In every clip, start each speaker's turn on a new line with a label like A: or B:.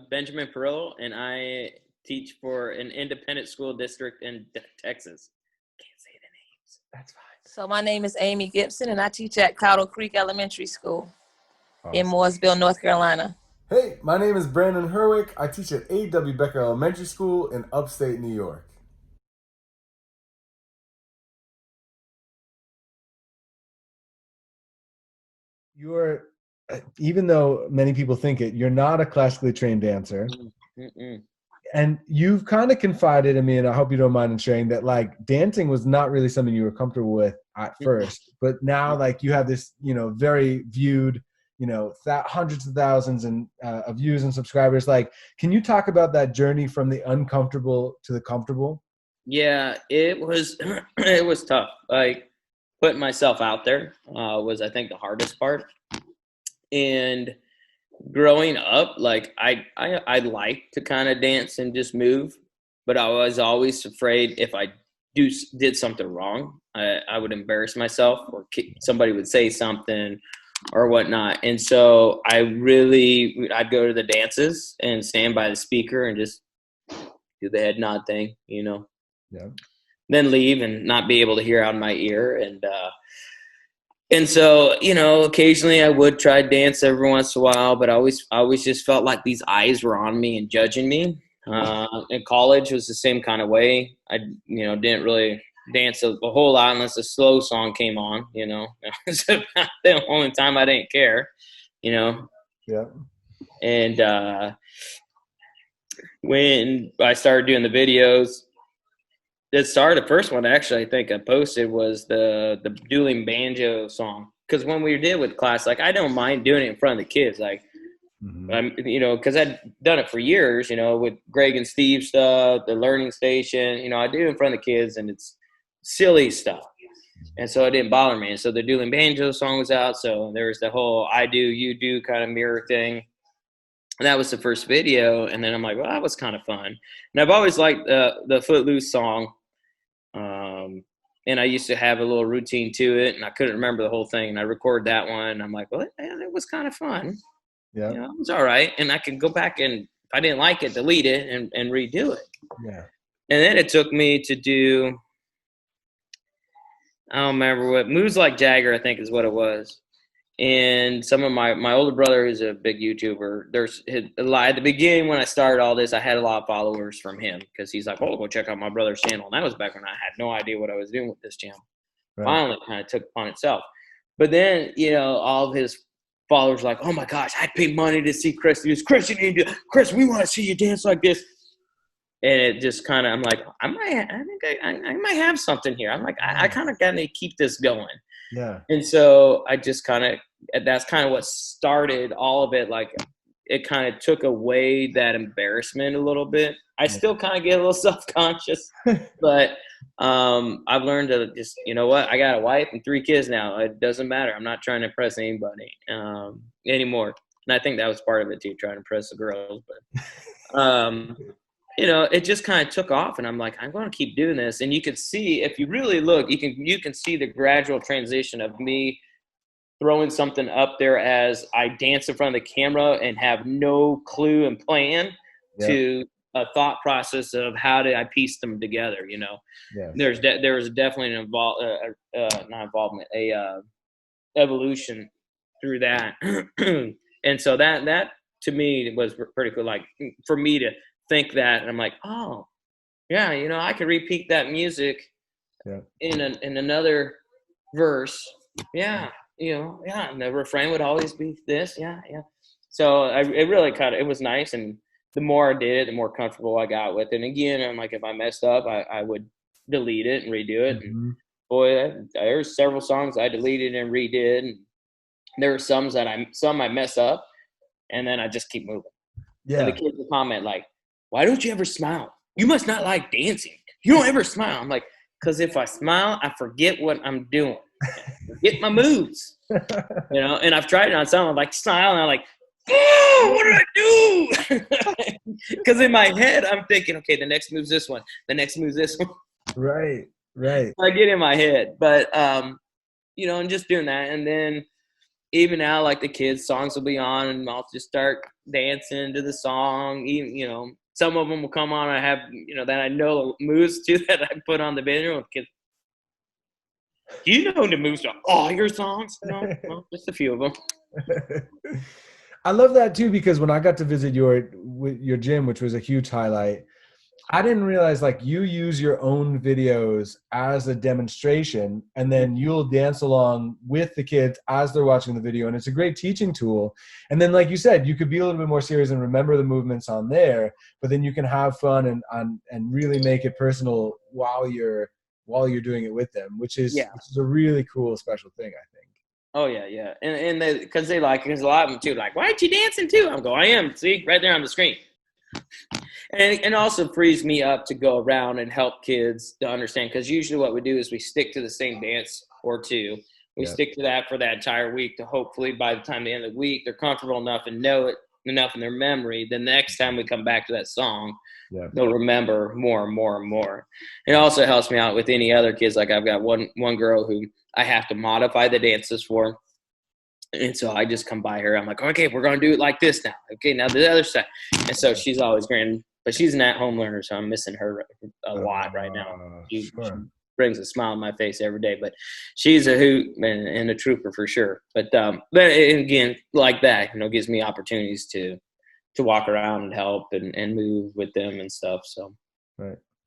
A: Benjamin Pirillo, and I teach for an independent school district in Texas. Can't say the names.
B: That's fine.
C: So my name is Ami Gibson, and I teach at Cowdle Creek Elementary School in
B: Awesome.
C: Mooresville, North Carolina.
B: Hey, my name is Brandon Herwick. I teach at A.W. Becker Elementary School in upstate New York. You're, even though many people think it, you're not a classically trained dancer.
A: Mm-mm.
B: And you've kind of confided in me, and I hope you don't mind in sharing that, like, dancing was not really something you were comfortable with at first, but now, like, you have this, very viewed, hundreds of thousands of views and subscribers. Like, can you talk about that journey from the uncomfortable to the comfortable?
A: Yeah, it was it was tough. Like putting myself out there was, I think, the hardest part. And growing up, like I like to kind of dance and just move, but I was always afraid if I did something wrong, I would embarrass myself, or somebody would say something or whatnot. And so I'd go to the dances and stand by the speaker and just do the head nod thing,
B: Yeah.
A: then leave and not be able to hear out of my ear. And so, occasionally I would try to dance every once in a while, but I always just felt like these eyes were on me and judging me. In college was the same kind of way. I, didn't really dance a whole lot unless a slow song came on, It's about the only time I didn't care,
B: Yeah.
A: And when I started doing the videos, the first one actually I think I posted was the dueling banjo song. Because when we did with class, like, I don't mind doing it in front of the kids, like, because I'd done it for years, with Greg and Steve stuff, the learning station, I do it in front of the kids, and it's silly stuff. And so it didn't bother me. And so the dueling banjo song was out. So there was the whole I do, you do kind of mirror thing. And that was the first video. And then I'm like, well, that was kind of fun. And I've always liked the Footloose song. And I used to have a little routine to it, and I couldn't remember the whole thing. And I recorded that one. And I'm like, well, it was kind of fun.
B: Yeah.
A: It was all right. And I could go back and, if I didn't like it, delete it and redo it.
B: Yeah.
A: And then it took me to do, I don't remember what, Moves Like Jagger, I think is what it was. And some of my older brother, who's a big YouTuber, at the beginning when I started all this, I had a lot of followers from him, because he's like, oh, go check out my brother's channel. And that was back when I had no idea what I was doing with this channel.
B: Right.
A: Finally, it kind of took upon itself. But then, all of his followers were like, oh my gosh, I'd pay money to see Chris do this. Chris, we want to see you dance like this. And it just kind of, I'm like, I might have something here. I'm like, I kind of got to keep this going.
B: Yeah.
A: And so I just that's kind of what started all of it. Like, it kind of took away that embarrassment a little bit. I still kind of get a little self-conscious, but I've learned to just, I got a wife and 3 kids now. It doesn't matter. I'm not trying to impress anybody anymore. And I think that was part of it too, trying to impress the girls. But, it just kind of took off, and I'm like, I'm going to keep doing this. And you can see, if you really look, you can see the gradual transition of me throwing something up there as I dance in front of the camera and have no clue and plan to a thought process of how did I piece them together.
B: Yeah.
A: There was definitely evolution through that. And so that to me was pretty cool. Like, for me to think that, and I'm like, oh yeah, I could repeat that music in another verse. Yeah. And the refrain would always be this. Yeah. So it really it was nice. And the more I did it, the more comfortable I got with it. And again, I'm like, if I messed up, I would delete it and redo it.
B: Mm-hmm.
A: And boy, there's several songs I deleted and redid. And there were some I mess up, and then I just keep moving.
B: Yeah.
A: And the kids would comment like, why don't you ever smile? You must not like dancing. You don't ever smile. I'm like, because if I smile, I forget what I'm doing. Forget my moves. And I've tried it on some. I'm like, smile, and I'm like, oh, what did I do? Because in my head, I'm thinking, okay, the next move's this one. The next move's this one.
B: Right.
A: I get in my head. But, and just doing that. And then even now, like the kids' songs will be on, and I'll just start dancing to the song. Even, you know, some of them will come on. I have, you know, that I know moves to that I put on the video. And kids, do you know the moves to all your songs? No, well, just a few of them.
B: I love that too, because when I got to visit your gym, which was a huge highlight, I didn't realize like you use your own videos as a demonstration, and then you'll dance along with the kids as they're watching the video. And it's a great teaching tool. And then, like you said, you could be a little bit more serious and remember the movements on there, but then you can have fun and really make it personal while you're doing it with them, which is a really cool, special thing, I think.
A: Oh yeah. And because they like, because a lot of them too, like, why aren't you dancing too? I'm going, I am. See, right there on the screen. And also frees me up to go around and help kids to understand, because usually what we do is we stick to the same dance or two. We stick to that for that entire week to hopefully by the time the end of the week, they're comfortable enough and know it enough in their memory. The next time we come back to that song, they'll remember more and more and more. It also helps me out with any other kids. Like I've got one girl who I have to modify the dances for. And so I just come by her. I'm like, okay, we're going to do it like this now. Okay, now the other side. And so she's always grand, but she's an at-home learner, so I'm missing her a lot right now. She brings a smile on my face every day. But she's a hoot and a trooper for sure. But again, like that, you know, gives me opportunities to walk around and help and move with them and stuff. So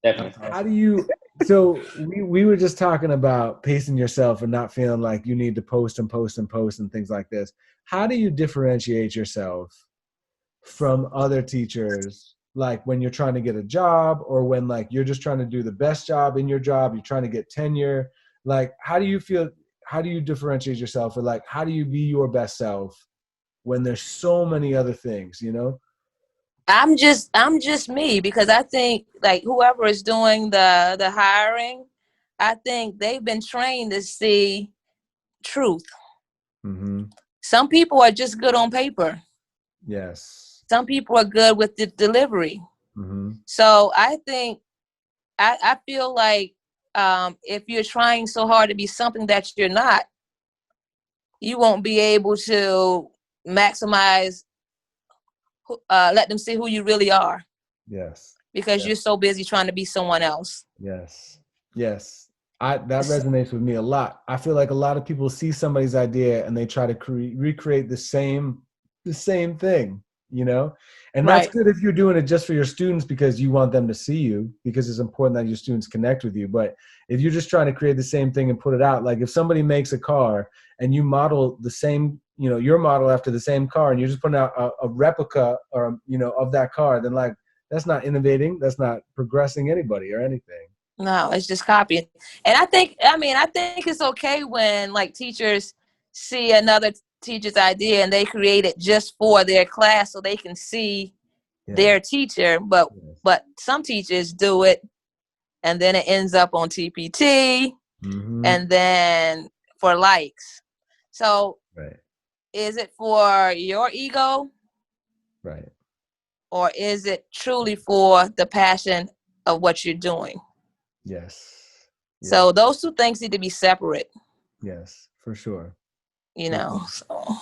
A: definitely.
B: How do you? So we were just talking about pacing yourself and not feeling like you need to post and things like this. How do you differentiate yourself from other teachers? Like when you're trying to get a job, or when like you're just trying to do the best job in your job, you're trying to get tenure. Like, how do you feel? How do you differentiate yourself? Or like, how do you be your best self when there's so many other things, you know?
C: I'm just me, because I think like whoever is doing the hiring, I think they've been trained to see truth.
B: Mm-hmm.
C: Some people are just good on paper.
B: Yes.
C: Some people are good with the delivery.
B: Mm-hmm.
C: So I think I feel like if you're trying so hard to be something that you're not, you won't be able to maximize. Let them see who you really are.
B: Yes.
C: Because you're so busy trying to be someone else.
B: Yes. That resonates with me a lot. I feel like a lot of people see somebody's idea and they try to recreate the same thing, you know? And that's good if you're doing it just for your students because you want them to see you, because it's important that your students connect with you. But if you're just trying to create the same thing and put it out, like if somebody makes a car and you model the same, you know, your model after the same car, and you're just putting out a replica or, you know, of that car, then like, that's not innovating. That's not progressing anybody or anything.
C: No, it's just copying. And I think it's okay when like teachers see another teacher's idea and they create it just for their class so they can see their teacher. But some teachers do it and then it ends up on TPT and then for likes. So is it for your ego?
B: Right.
C: Or is it truly for the passion of what you're doing?
B: Yes.
C: So those two things need to be separate.
B: Yes, for sure.
C: You know, so.